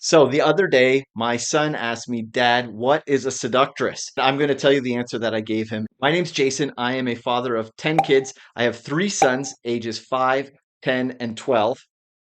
So the other day, my son asked me, Dad, what is a seductress? I'm going to tell you the answer that I gave him. My name's Jason. I am a father of 10 kids. I have three sons, ages 5, 10, and 12.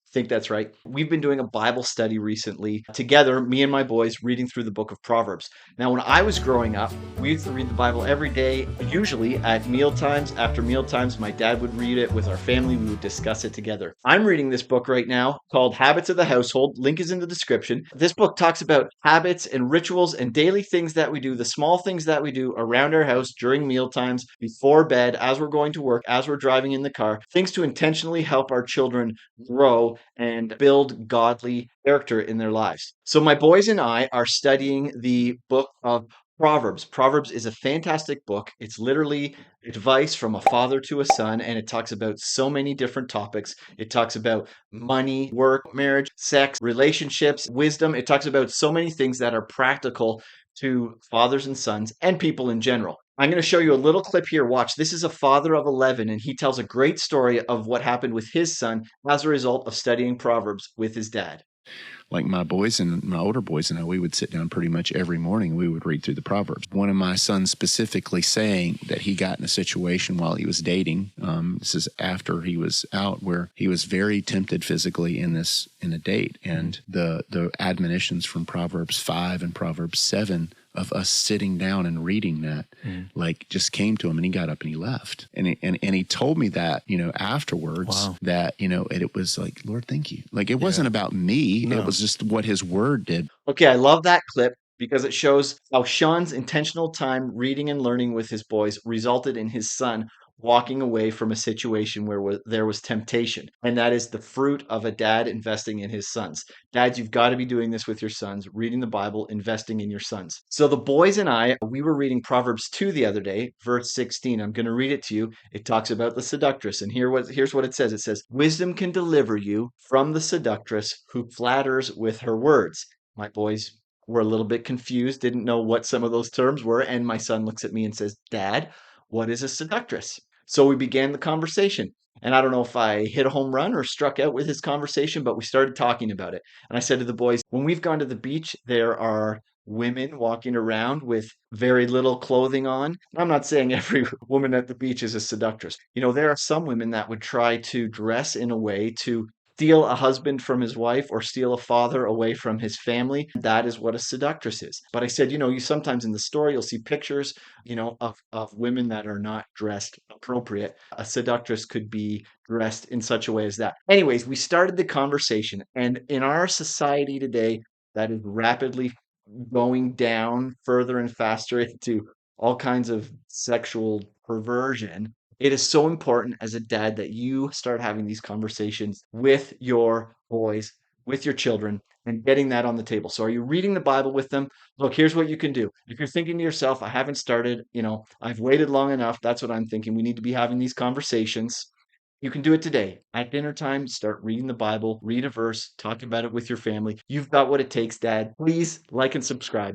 I think that's right. We've been doing a Bible study recently together, me and my boys, reading through the book of Proverbs. Now, when I was growing up, we used to read the Bible every day, usually at meal times. After meal times, my dad would read it with our family. We would discuss it together. I'm reading this book right now called Habits of the Household. Link is in the description. This book talks about habits and rituals and daily things that we do, the small things that we do around our house during meal times, before bed, as we're going to work, as we're driving in the car, things to intentionally help our children grow and build godly character in their lives. So, my boys and I are studying the book of Proverbs. Proverbs is a fantastic book. It's literally advice from a father to a son, and it talks about so many different topics. It talks about money, work, marriage, sex, relationships, wisdom. It talks about so many things that are practical to fathers and sons and people in general. I'm going to show you a little clip here. Watch. This is a father of 11, and he tells a great story of what happened with his son as a result of studying Proverbs with his dad. Like my boys and my older boys and I, we would sit down pretty much every morning. We would read through the Proverbs. One of my sons specifically saying that he got in a situation while he was dating. This is after he was out, where he was very tempted physically in a date, and the admonitions from Proverbs 5 and Proverbs 7 of us sitting down and reading that, like, just came to him, and he got up and he left. And he told me that, afterwards, Wow. that, it was like, Lord, thank you. Like, it wasn't about me. No. It was just what his word did. Okay, I love that clip because it shows how Sean's intentional time reading and learning with his boys resulted in his son walking away from a situation where there was temptation. And that is the fruit of a dad investing in his sons. Dads, you've got to be doing this with your sons, reading the Bible, investing in your sons. So the boys and I, we were reading Proverbs 2 the other day, verse 16. I'm going to read it to you. It talks about the seductress. And here's what it says. It says, wisdom can deliver you from the seductress who flatters with her words. My boys were a little bit confused, didn't know what some of those terms were. And my son looks at me and says, Dad, what is a seductress? So we began the conversation. And I don't know if I hit a home run or struck out with his conversation, but we started talking about it. And I said to the boys, when we've gone to the beach, there are women walking around with very little clothing on. I'm not saying every woman at the beach is a seductress. There are some women that would try to dress in a way to steal a husband from his wife or steal a father away from his family. That is what a seductress is. But I said, you sometimes in the story, you'll see pictures, of women that are not dressed appropriate. A seductress could be dressed in such a way as that. Anyways, we started the conversation, and in our society today, that is rapidly going down further and faster into all kinds of sexual perversion. It is so important as a dad that you start having these conversations with your boys, with your children, and getting that on the table. So, are you reading the Bible with them? Look, here's what you can do. If you're thinking to yourself, I haven't started, I've waited long enough. That's what I'm thinking. We need to be having these conversations. You can do it today. At dinner time, start reading the Bible, read a verse, talk about it with your family. You've got what it takes, Dad. Please like and subscribe.